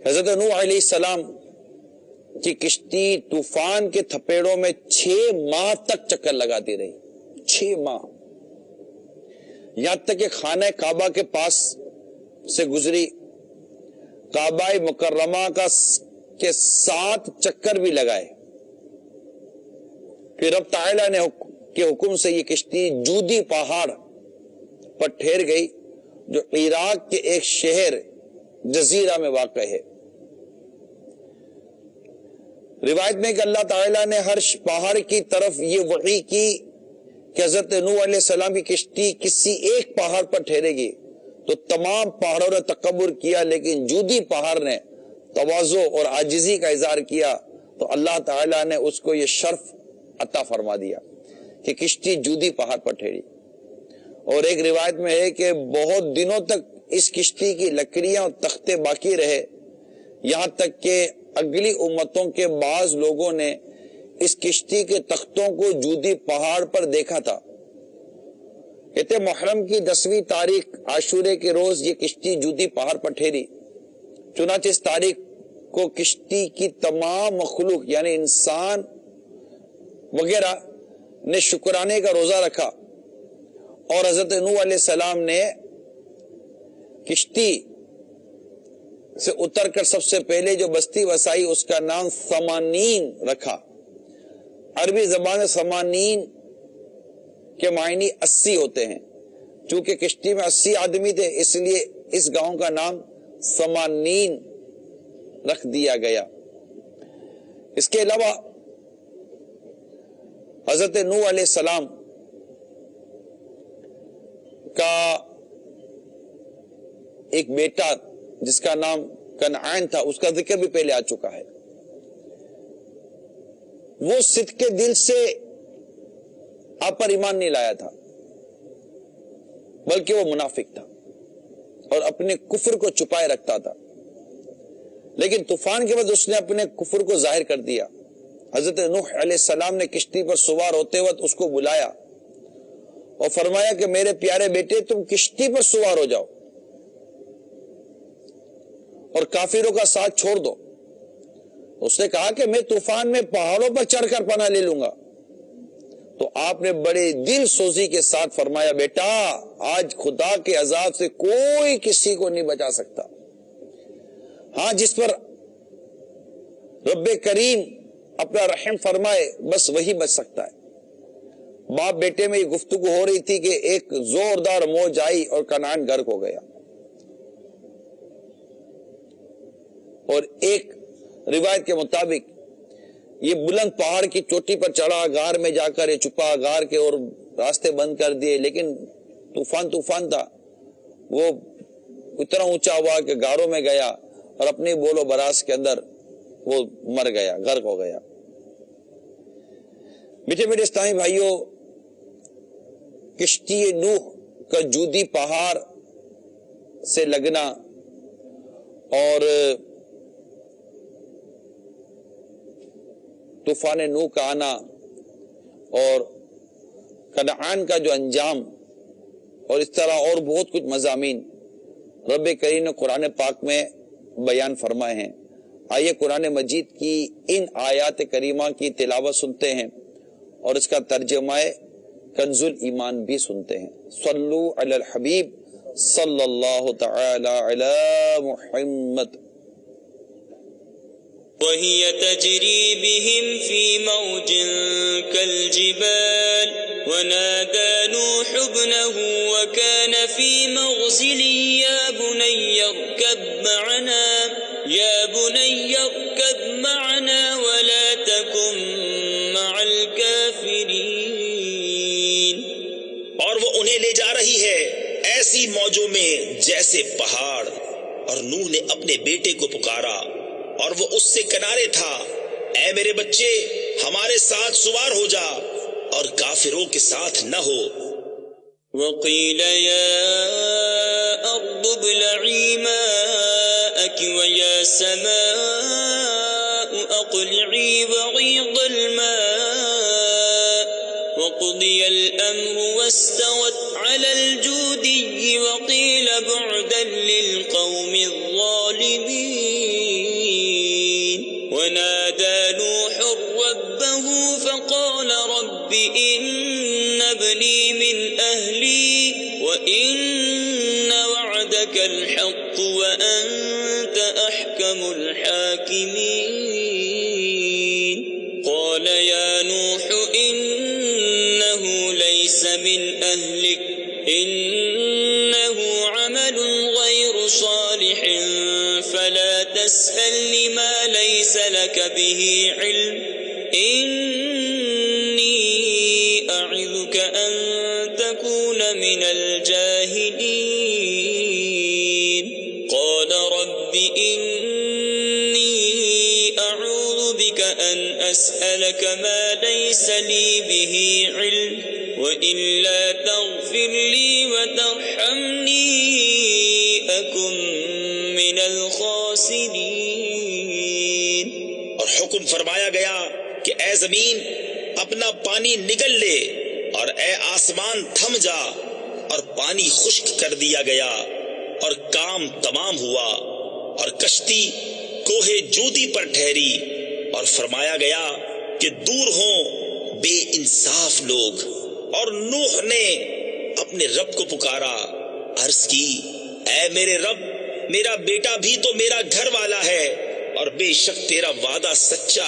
حضرت نوح علیہ السلام کی کشتی طوفان کے تھپیڑوں میں 6 ماہ تک چکر لگاتی رہی، 6 ماہ، یہاں تک کہ خانہ کعبہ کے پاس سے گزری، کعبہ مکرمہ کے 7 چکر بھی لگائے۔ پھر رب تعالیٰ نے کے حکم سے یہ کشتی جودی پہاڑ پر ٹھہر گئی، جو عراق کے ایک شہر جزیرہ میں واقع ہے۔ روایت میں کہ اللہ تعالیٰ نے ہر پہاڑ کی طرف یہ وحی کی کہ حضرت نوح علیہ السلام کی کشتی کسی ایک پہاڑ پر ٹھہرے گی، تو تمام پہاڑوں نے تکبر کیا، لیکن جودی پہاڑ نے تواضع اور عاجزی کا اظہار کیا، تو اللہ تعالیٰ نے اس کو یہ شرف عطا فرما دیا کہ کشتی جودی پہاڑ پر ٹھہری۔ اور ایک روایت میں ہے کہ بہت دنوں تک اس کشتی کی لکڑیاں اور تختے باقی رہے، یہاں تک کہ اگلی امتوں کے بعض لوگوں نے اس کشتی کے تختوں کو جودی پہاڑ پر دیکھا تھا۔ کہتے محرم کی 10ویں تاریخ عاشورے کے روز یہ کشتی جودی پہاڑ پر ٹھہری، چنانچہ اس تاریخ کو کشتی کی تمام مخلوق یعنی انسان وغیرہ نے شکرانے کا روزہ رکھا، اور حضرت نوح علیہ السلام نے کشتی سے اتر کر سب سے پہلے جو بستی وسائی اس کا نام ثمانین رکھا۔ عربی زبان میں ثمانین کے معنی 80 ہوتے ہیں، چونکہ کشتی میں 80 آدمی تھے اس لیے اس گاؤں کا نام ثمانین رکھ دیا گیا۔ اس کے علاوہ حضرت نوح علیہ السلام کا ایک بیٹا جس کا نام کنعان تھا، اس کا ذکر بھی پہلے آ چکا ہے۔ وہ صدق کے دل سے آپ پر ایمان نہیں لایا تھا، بلکہ وہ منافق تھا اور اپنے کفر کو چھپائے رکھتا تھا، لیکن طوفان کے بعد اس نے اپنے کفر کو ظاہر کر دیا۔ حضرت نوح علیہ السلام نے کشتی پر سوار ہوتے وقت اس کو بلایا اور فرمایا کہ میرے پیارے بیٹے تم کشتی پر سوار ہو جاؤ اور کافروں کا ساتھ چھوڑ دو۔ اس نے کہا کہ میں طوفان میں پہاڑوں پر چڑھ کر پناہ لے لوں گا۔ تو آپ نے بڑے دل سوزی کے ساتھ فرمایا بیٹا آج خدا کے عذاب سے کوئی کسی کو نہیں بچا سکتا، ہاں جس پر رب کریم اپنا رحم فرمائے بس وہی بچ سکتا ہے۔ باپ بیٹے میں یہ گفتگو ہو رہی تھی کہ ایک زوردار موج آئی اور کنعان غرق ہو گیا۔ اور ایک روایت کے مطابق یہ بلند پہاڑ کی چوٹی پر چڑھا، غار میں جا کر یہ چھپا، غار کے اور راستے بند کر دیے، لیکن طوفان تھا، وہ اتنا اونچا ہوا کہ غاروں میں گیا اور اپنی بول و براس کے اندر وہ مر گیا، غرق ہو گیا۔ میٹھے میٹھے اسلامی بھائیوں، کشتی نوح کا جودی پہاڑ سے لگنا اور طوفان نوح کا آنا اور کنعان کا جو انجام اور اس طرح اور بہت کچھ مضامین رب کریم نے قرآن پاک میں بیان فرمائے ہیں۔ آئیے قرآن مجید کی ان آیات کریمہ کی تلاوت سنتے ہیں اور اس کا ترجمہ کنز الایمان بھی سنتے ہیں۔ صلو علی الحبیب صلی اللہ تعالی علی محمد۔ وهي تجري بهم في موج كالجبال ونادى نوح ابنه وكان في مغزل يا بني اركب معنا ولا تكن مع الكافرين۔ اور وہ انہیں لے جا رہی ہے ایسی موجوں میں جیسے پہاڑ، اور نوح نے اپنے بیٹے کو پکارا اور وہ اس سے کنارے تھا، اے میرے بچے ہمارے ساتھ سوار ہو جا اور کافروں کے ساتھ نہ ہو۔ وقيل يا أرض ابلعي ماءك ويا سماء أقلعي وغيض الماء وقضي الأمر واستوت على الجودي وقيل بعدا للقوم الظالمين۔ لي وإن وعدك الحق وأنت أحكم الحاكمين قال يا نوح إنه ليس من أهلك إنه عمل غير صالح فلا تسألني ما ليس لك به علم إني أعظك أن تكون من الجاهلين قال رب إني أعوذ بك أن أسألك ما ليس لي به علم وإلا تغفر لي وترحمني أكن من الخاسرين. اور حکم فرمایا گیا کہ اے زمین اپنا پانی نگل لے اور اے آسمان تھم جا، اور پانی خشک کر دیا گیا اور کام تمام ہوا، اور کشتی کوہ جودی پر ٹھہری، اور فرمایا گیا کہ دور ہوں بے انصاف لوگ. اور نوح نے اپنے رب کو پکارا، عرض کی اے میرے رب، میرا بیٹا بھی تو میرا گھر والا ہے، اور بے شک تیرا وعدہ سچا